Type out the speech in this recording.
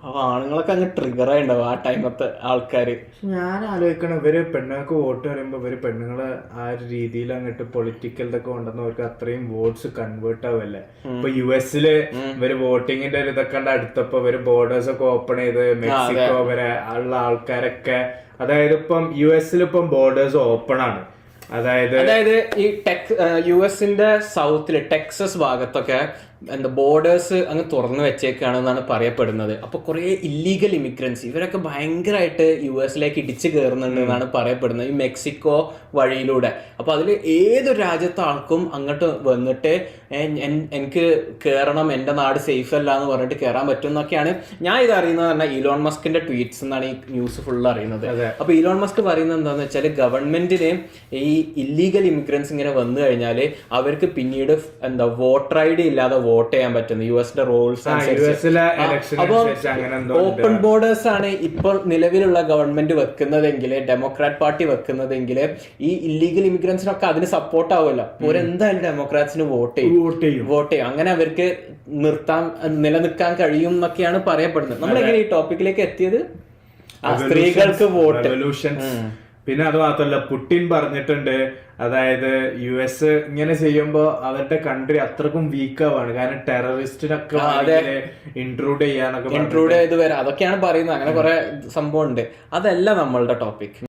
അപ്പൊ ആണുങ്ങളൊക്കെ അങ്ങ് ട്രിഗർ ആയിണ്ടാവും ആ ടൈമത്തെ ആൾക്കാര്. ഞാൻ ആലോചിക്കണം, ഇവര് പെണ്ണുങ്ങൾക്ക് വോട്ട് പറയുമ്പോ ഇവര് പെണ്ണുങ്ങളെ ആ ഒരു രീതിയിൽ അങ്ങോട്ട് പൊളിറ്റിക്കൽ ഇതൊക്കെ കൊണ്ടുവന്നവർക്ക് അത്രയും വോട്ട്സ് കൺവേർട്ട് ആവല്ലേ. ഇപ്പൊ US ഇവര് വോട്ടിങ്ങിന്റെ ഒരു ഇതൊക്കെ അടുത്തപ്പോ ഇവര് ബോർഡേഴ്സ് ഒക്കെ ഓപ്പൺ ചെയ്ത് മെക്സിക്കോ വരെ ഉള്ള ആൾക്കാരൊക്കെ, അതായത് ഇപ്പം US ഇപ്പം ബോർഡേഴ്സ് ഓപ്പൺ ആണ്. അതായത് ഈ US സൗത്തില് ടെക്സസ് ഭാഗത്തൊക്കെ ബോർഡേഴ്സ് അങ്ങ് തുറന്നു വെച്ചേക്കാണെന്നാണ് പറയപ്പെടുന്നത്. അപ്പൊ കുറെ ഇല്ലീഗൽ ഇമിഗ്രൻസ് ഇവരൊക്കെ ഭയങ്കരമായിട്ട് US ഇടിച്ചു കയറുന്നുണ്ട് എന്നാണ് പറയപ്പെടുന്നത്, ഈ മെക്സിക്കോ വഴിയിലൂടെ. അപ്പൊ അതിൽ ഏതൊരു രാജ്യത്തെ ആൾക്കും അങ്ങോട്ട് വന്നിട്ട് എനിക്ക് കയറണം, എന്റെ നാട് സേഫ് അല്ല എന്ന് പറഞ്ഞിട്ട് കയറാൻ പറ്റും എന്നൊക്കെയാണ് ഞാൻ ഇത് അറിയുന്നത്. പറഞ്ഞാൽ ഇലോൺ മസ്കിന്റെ ട്വീറ്റ്സ് എന്നാണ് ഈ ന്യൂസ് ഫുൾ അറിയുന്നത്. അപ്പൊ ഇലോൺ മസ്ക് പറയുന്നത് എന്താണെന്ന് വെച്ചാൽ ഗവൺമെന്റിന് ഈ ഇല്ലീഗൽ ഇമിഗ്രൻസ് ഇങ്ങനെ വന്നു കഴിഞ്ഞാൽ അവർക്ക് പിന്നീട് വോട്ടർ ID ഇല്ലാതെ വോട്ട് ചെയ്യാൻ പറ്റുന്നു US റൂൾസ് അനുസരിച്ച്. അപ്പൊ ഓപ്പൺ ബോർഡേഴ്സ് ആണ് ഇപ്പോൾ നിലവിലുള്ള ഗവൺമെന്റ് വെക്കുന്നതെങ്കിൽ, ഡെമോക്രാറ്റ് പാർട്ടി വെക്കുന്നതെങ്കിൽ, ഈ ഇല്ലീഗൽ ഇമിഗ്രൻസിനൊക്കെ അതിന് സപ്പോർട്ട് ആവുമല്ലോ. എന്തായാലും ഡെമോക്രാറ്റ്സിന് വോട്ട് ചെയ്യും. അങ്ങനെ അവർക്ക് നിലനിൽക്കാൻ കഴിയും എന്നൊക്കെയാണ് പറയപ്പെടുന്നത്. നമ്മളെങ്ങനെ ഈ ടോപ്പിക്കിലേക്ക് എത്തിയത്? സ്ത്രീകൾക്ക് വോട്ട്. പിന്നെ അത് മാത്രല്ല, പുടിൻ പറഞ്ഞിട്ടുണ്ട്, അതായത് US ഇങ്ങനെ ചെയ്യുമ്പോ അവരുടെ കൺട്രി അത്രക്കും വീക്ക് ആവാണ്, കാരണം ടെററിസ്റ്റിനൊക്കെ ഇൻട്രൂഡ് ചെയ്ത് വരാം, അതൊക്കെയാണ് പറയുന്നത്. അങ്ങനെ കുറെ സംഭവം ഉണ്ട്. അതല്ല നമ്മളുടെ ടോപ്പിക്.